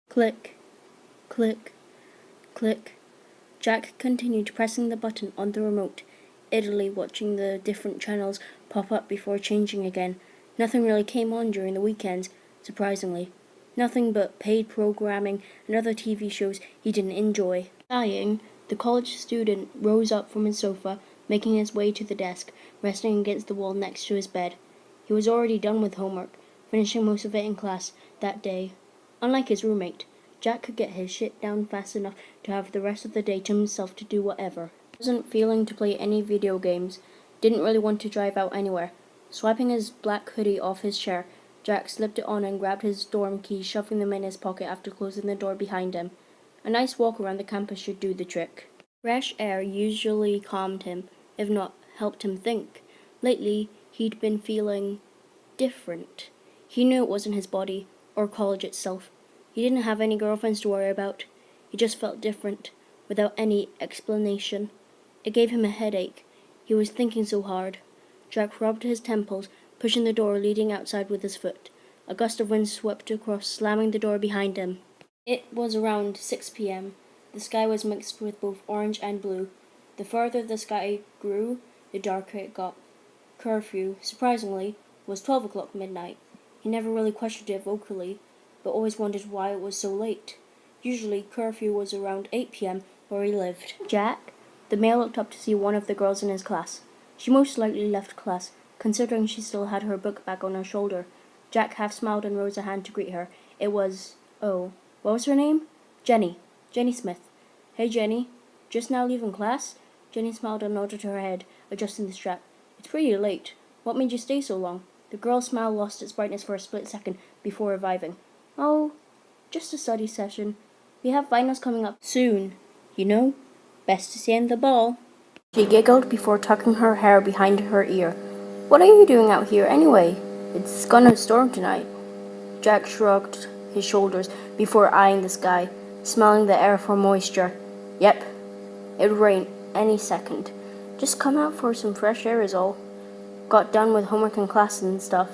Click, click, click. Jack continued pressing the button on the remote, idly watching the different channels pop up before changing again. Nothing really came on during the weekends, surprisingly. Nothing but paid programming and other TV shows he didn't enjoy. Sighing, the college student rose up from his sofa, making his way to the desk, resting against the wall next to his bed. He was already done with homework, finishing most of it in class that day. Unlike his roommate, Jack could get his shit down fast enough to have the rest of the day to himself to do whatever. He wasn't feeling to play any video games, didn't really want to drive out anywhere. Swiping his black hoodie off his chair, Jack slipped it on and grabbed his dorm keys, shoving them in his pocket after closing the door behind him. A nice walk around the campus should do the trick. Fresh air usually calmed him, if not helped him think. Lately, he'd been feeling different. He knew it wasn't his body, or college itself. He didn't have any girlfriends to worry about. He just felt different, without any explanation. It gave him a headache. He was thinking so hard. Jack rubbed his temples, pushing the door leading outside with his foot. A gust of wind swept across, slamming the door behind him. It was around 6 p.m. The sky was mixed with both orange and blue. The farther the sky grew, the darker it got. Curfew, surprisingly, was 12 o'clock midnight. He never really questioned it vocally, but always wondered why it was so late. Usually, curfew was around 8 p.m. where he lived. Jack? The male looked up to see one of the girls in his class. She most likely left class, considering she still had her book bag on her shoulder. Jack half smiled and rose a hand to greet her. It was, what was her name? Jenny. Jenny Smith. Hey, Jenny. Just now leaving class? Jenny smiled and nodded her head, adjusting the strap. It's pretty late. What made you stay so long? The girl's smile lost its brightness for a split second before reviving. Oh, just a study session. We have finals coming up soon. You know, best to send the ball. She giggled before tucking her hair behind her ear. What are you doing out here anyway? It's gonna storm tonight. Jack shrugged his shoulders before eyeing the sky, smelling the air for moisture. Yep, it would rain any second. Just come out for some fresh air is all. Got done with homework and class and stuff.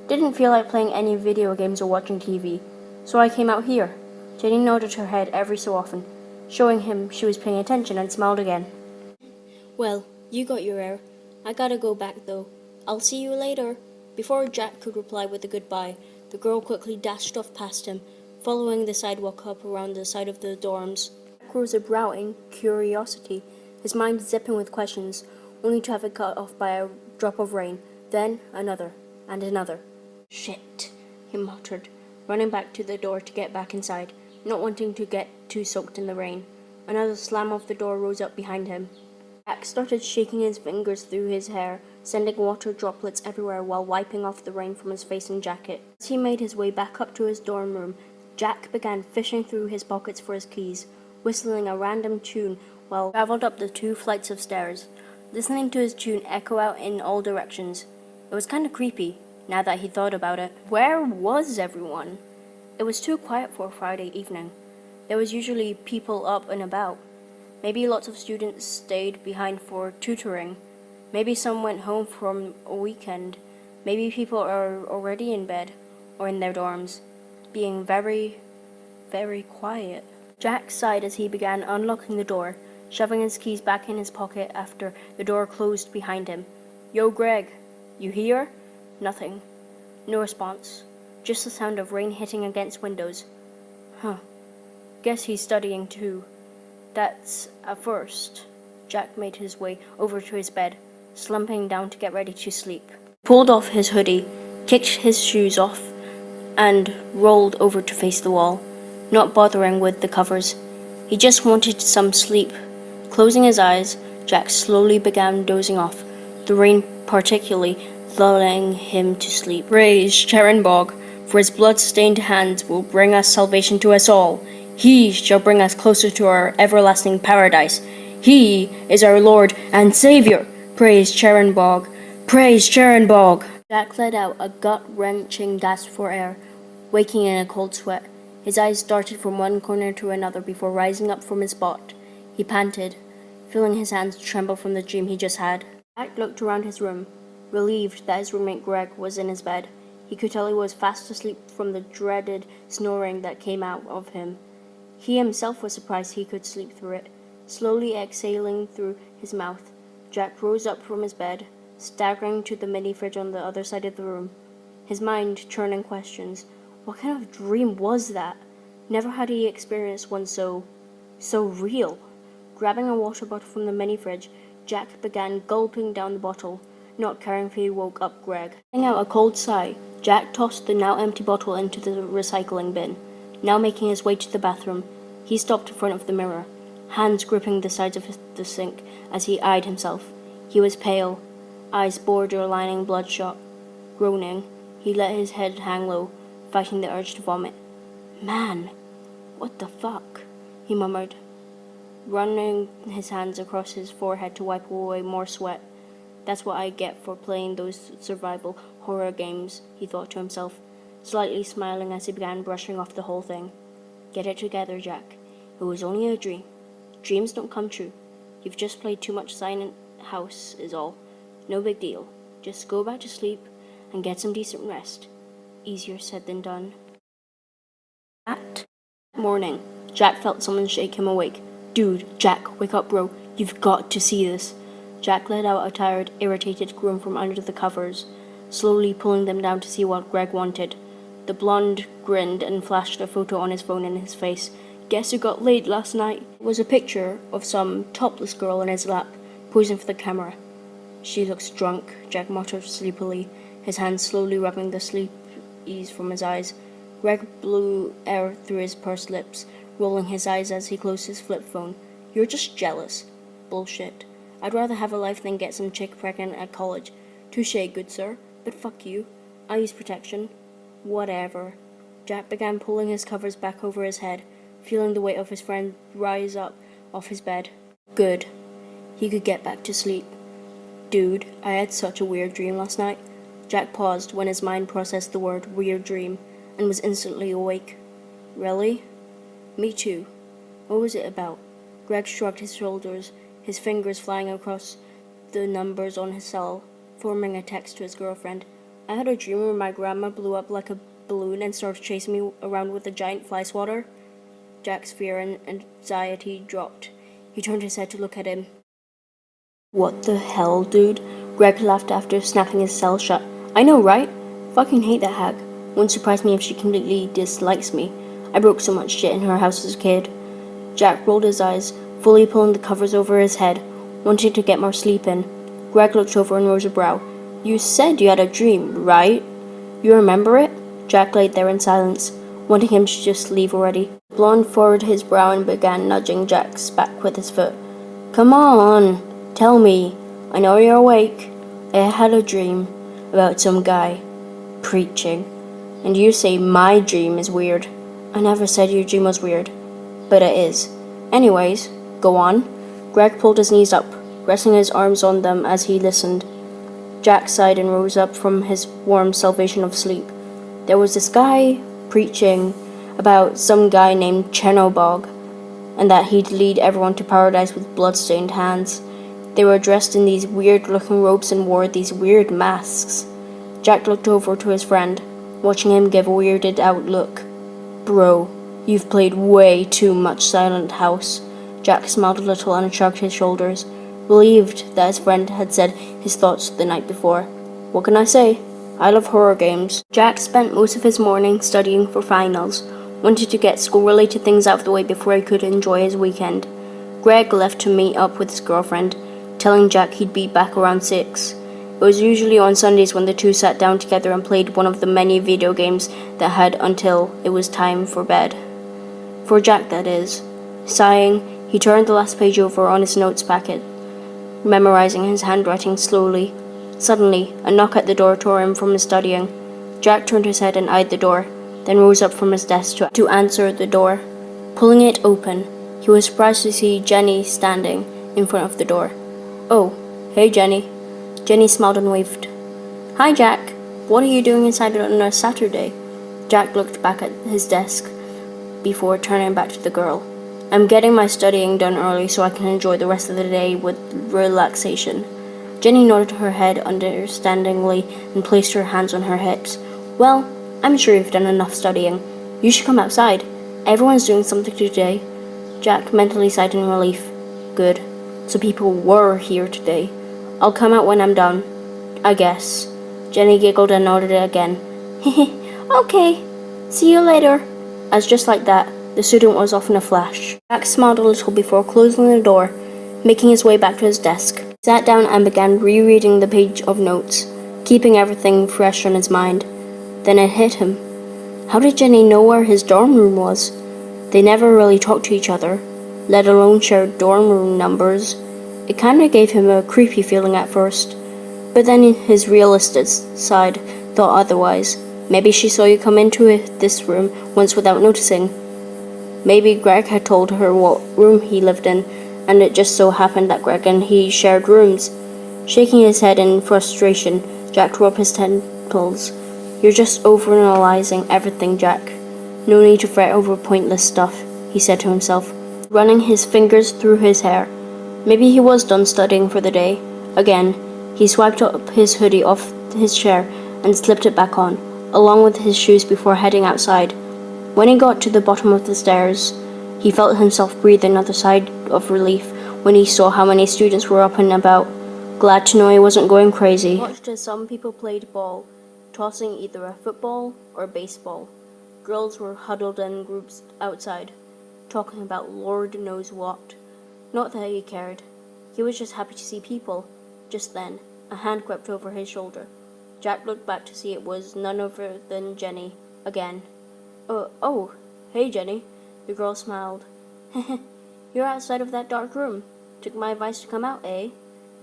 Didn't feel like playing any video games or watching TV, so I came out here. Jenny nodded her head every so often, showing him she was paying attention, and smiled again. Well, you got your air. I gotta go back though. I'll see you later. Before Jack could reply with a goodbye, the girl quickly dashed off past him, following the sidewalk up around the side of the dorms. Jack rose a brow in curiosity, his mind zipping with questions, only to have it cut off by a drop of rain, then another, and another. Shit, he muttered, running back to the door to get back inside, not wanting to get too soaked in the rain. Another slam of the door rose up behind him. Jack started shaking his fingers through his hair, sending water droplets everywhere while wiping off the rain from his face and jacket. As he made his way back up to his dorm room, Jack began fishing through his pockets for his keys, whistling a random tune while he traveled up the 2 flights of stairs, listening to his tune echo out in all directions. It was kind of creepy, now that he thought about it. Where was everyone? It was too quiet for a Friday evening. There was usually people up and about. Maybe lots of students stayed behind for tutoring. Maybe some went home from a weekend. Maybe people are already in bed or in their dorms, being very, very quiet. Jack sighed as he began unlocking the door, shoving his keys back in his pocket after the door closed behind him. Yo, Greg, you here? Nothing. No response. Just the sound of rain hitting against windows. Guess he's studying too. That's a first. Jack made his way over to his bed, slumping down to get ready to sleep. Pulled off his hoodie, kicked his shoes off, and rolled over to face the wall, not bothering with the covers. He just wanted some sleep. Closing his eyes, Jack slowly began dozing off, the rain particularly lulling him to sleep. Praise Charenbog, for his blood-stained hands will bring us salvation to us all. He shall bring us closer to our everlasting paradise. He is our Lord and Savior. Praise Charenbog. Praise Charenbog. Jack let out a gut-wrenching gasp for air, waking in a cold sweat. His eyes darted from one corner to another before rising up from his spot. He panted, feeling his hands tremble from the dream he just had. Jack looked around his room, relieved that his roommate Greg was in his bed. He could tell he was fast asleep from the dreaded snoring that came out of him. He himself was surprised he could sleep through it. Slowly exhaling through his mouth, Jack rose up from his bed, staggering to the mini fridge on the other side of the room, his mind churning questions. What kind of dream was that? Never had he experienced one so real. Grabbing a water bottle from the mini fridge, Jack began gulping down the bottle, not caring if he woke up Greg. Letting out a cold sigh, Jack tossed the now empty bottle into the recycling bin. Now making his way to the bathroom, he stopped in front of the mirror, hands gripping the sides of the sink as he eyed himself. He was pale, eyes borderlining bloodshot. Groaning, he let his head hang low, fighting the urge to vomit. Man, what the fuck? He murmured, running his hands across his forehead to wipe away more sweat. That's what I get for playing those survival horror games, he thought to himself, slightly smiling as he began brushing off the whole thing. Get it together, Jack. It was only a dream. Dreams don't come true. You've just played too much Silent House is all. No big deal. Just go back to sleep and get some decent rest. Easier said than done. That morning, Jack felt someone shake him awake. Dude, Jack, wake up, bro. You've got to see this. Jack let out a tired, irritated groan from under the covers, slowly pulling them down to see what Greg wanted. The blonde grinned and flashed a photo on his phone in his face. Guess who got laid last night? It was a picture of some topless girl in his lap, posing for the camera. She looks drunk, Jack muttered sleepily, his hands slowly rubbing the sleep ease from his eyes. Greg blew air through his pursed lips, rolling his eyes as he closed his flip phone. You're just jealous. Bullshit. I'd rather have a life than get some chick pregnant at college. Touché, good sir, but fuck you. I use protection. Whatever. Jack began pulling his covers back over his head, feeling the weight of his friend rise up off his bed. Good. He could get back to sleep. Dude, I had such a weird dream last night. Jack paused when his mind processed the word weird dream and was instantly awake. Really? Me too. What was it about? Greg shrugged his shoulders, his fingers flying across the numbers on his cell, forming a text to his girlfriend. I had a dream where my grandma blew up like a balloon and started chasing me around with a giant fly swatter. Jack's fear and anxiety dropped. He turned his head to look at him. What the hell, dude? Greg laughed after snapping his cell shut. I know, right? Fucking hate that hag. Wouldn't surprise me if she completely dislikes me. I broke so much shit in her house as a kid. Jack rolled his eyes, fully pulling the covers over his head, wanting to get more sleep in. Greg looked over and rose a brow. You said you had a dream, right? You remember it? Jack laid there in silence, wanting him to just leave already. The blonde furrowed his brow and began nudging Jack's back with his foot. Come on, tell me. I know you're awake. I had a dream about some guy preaching, and you say my dream is weird. I never said your dream was weird, but it is. Anyways, go on. Greg pulled his knees up, resting his arms on them as he listened. Jack sighed and rose up from his warm salvation of sleep. There was this guy preaching about some guy named Chernobog, and that he'd lead everyone to paradise with blood-stained hands. They were dressed in these weird-looking robes and wore these weird masks. Jack looked over to his friend, watching him give a weirded-out look. Bro, you've played way too much Silent House. Jack smiled a little and shrugged his shoulders, relieved that his friend had said his thoughts the night before. What can I say? I love horror games. Jack spent most of his morning studying for finals, wanted to get school-related things out of the way before he could enjoy his weekend. Greg left to meet up with his girlfriend, telling Jack he'd be back around 6. It was usually on Sundays when the two sat down together and played one of the many video games that had until it was time for bed. For Jack, that is. Sighing, he turned the last page over on his notes packet, memorizing his handwriting slowly. Suddenly, a knock at the door tore him from his studying. Jack turned his head and eyed the door, then rose up from his desk to answer the door. Pulling it open, he was surprised to see Jenny standing in front of the door. Oh, hey Jenny. Jenny smiled and waved. Hi Jack, what are you doing inside on a Saturday? Jack looked back at his desk before turning back to the girl. I'm getting my studying done early so I can enjoy the rest of the day with relaxation. Jenny nodded her head understandingly and placed her hands on her hips, Well, I'm sure you've done enough studying. You should come outside. Everyone's doing something today. Jack mentally sighed in relief. Good. So people were here today. I'll come out when I'm done, I guess. Jenny giggled and nodded again. Hehe, okay. See you later. As just like that, the student was off in a flash. Jack smiled a little before closing the door, making his way back to his desk. He sat down and began rereading the page of notes, keeping everything fresh on his mind. Then it hit him. How did Jenny know where his dorm room was? They never really talked to each other, let alone shared dorm room numbers. It kinda gave him a creepy feeling at first, but then his realistic side thought otherwise. Maybe she saw you come into this room once without noticing. Maybe Greg had told her what room he lived in, and it just so happened that Greg and he shared rooms. Shaking his head in frustration, Jack rubbed his temples. You're just overanalyzing everything, Jack. No need to fret over pointless stuff, he said to himself, running his fingers through his hair. Maybe he was done studying for the day. Again, he swiped up his hoodie off his chair and slipped it back on, along with his shoes before heading outside. When he got to the bottom of the stairs, he felt himself breathe another sigh of relief when he saw how many students were up and about. Glad to know he wasn't going crazy. He watched as some people played ball, tossing either a football or baseball. Girls were huddled in groups outside, talking about Lord knows what. Not that he cared. He was just happy to see people. Just then, a hand crept over his shoulder. Jack looked back to see it was none other than Jenny, again. Oh, hey Jenny. The girl smiled. You're outside of that dark room. Took my advice to come out, eh?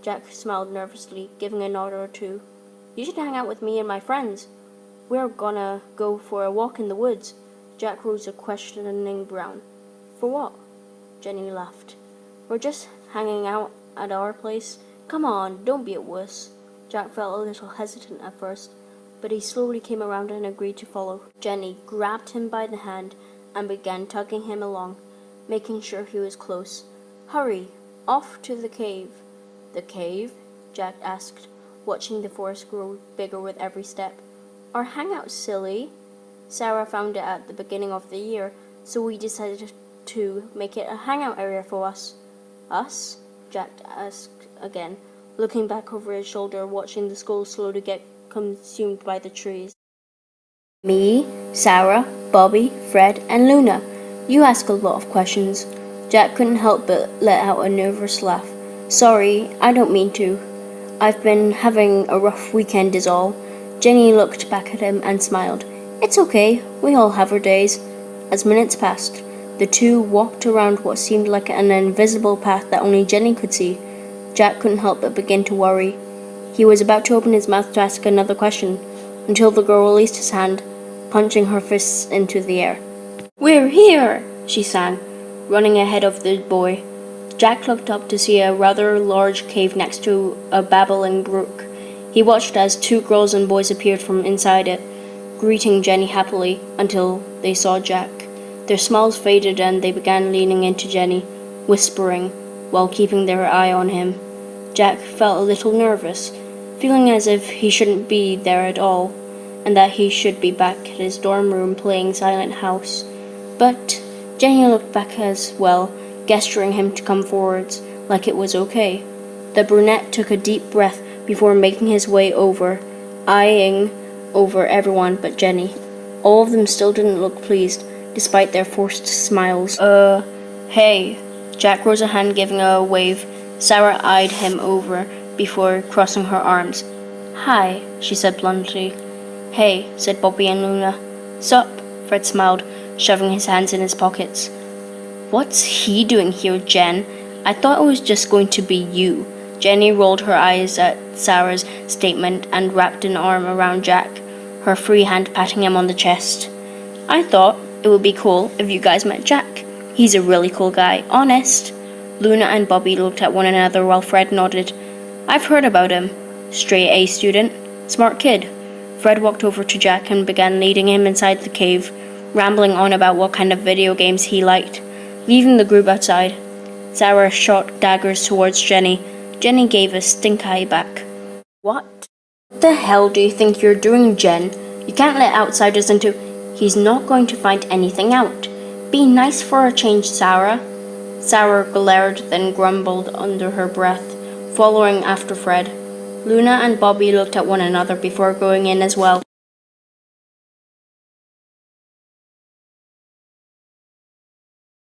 Jack smiled nervously, giving a nod or two. You should hang out with me and my friends. We're gonna go for a walk in the woods. Jack rose a questioning brow. For what? Jenny laughed. We're just hanging out at our place. Come on, don't be a wuss. Jack felt a little hesitant at first, but he slowly came around and agreed to follow. Jenny grabbed him by the hand and began tugging him along, making sure he was close. Hurry, off to the cave. The cave? Jack asked, watching the forest grow bigger with every step. Our hangout, silly. Sarah found it at the beginning of the year, so we decided to make it a hangout area for us. Us? Jack asked again, looking back over his shoulder, watching the skull slowly get consumed by the trees. Me, Sarah, Bobby, Fred, and Luna. You ask a lot of questions. Jack couldn't help but let out a nervous laugh. Sorry, I don't mean to. I've been having a rough weekend is all. Jenny looked back at him and smiled. It's okay, we all have our days. As minutes passed, the two walked around what seemed like an invisible path that only Jenny could see. Jack couldn't help but begin to worry. He was about to open his mouth to ask another question, until the girl released his hand, punching her fists into the air. We're here, she sang, running ahead of the boy. Jack looked up to see a rather large cave next to a babbling brook. He watched as two girls and boys appeared from inside it, greeting Jenny happily until they saw Jack. Their smiles faded and they began leaning into Jenny, whispering, while keeping their eye on him. Jack felt a little nervous, feeling as if he shouldn't be there at all, and that he should be back at his dorm room playing Silent House. But Jenny looked back as well, gesturing him to come forwards, like it was okay. The brunette took a deep breath before making his way over, eyeing over everyone but Jenny. All of them still didn't look pleased, despite their forced smiles. Hey. Jack rose a hand, giving a wave. Sarah eyed him over before crossing her arms. Hi, she said bluntly. Hey, said Bobby and Luna. Sup? Fred smiled, shoving his hands in his pockets. What's he doing here, Jen? I thought it was just going to be you. Jenny rolled her eyes at Sarah's statement and wrapped an arm around Jack, her free hand patting him on the chest. I thought it would be cool if you guys met Jack. He's a really cool guy, honest. Luna and Bobby looked at one another while Fred nodded. I've heard about him. Straight A student. Smart kid. Fred walked over to Jack and began leading him inside the cave, rambling on about what kind of video games he liked, leaving the group outside. Sarah shot daggers towards Jenny. Jenny gave a stink eye back. What the hell do you think you're doing, Jen? You can't let outsiders into. He's not going to find anything out. Be nice for a change, Sarah. Sarah glared, then grumbled under her breath, following after Fred. Luna and Bobby looked at one another before going in as well.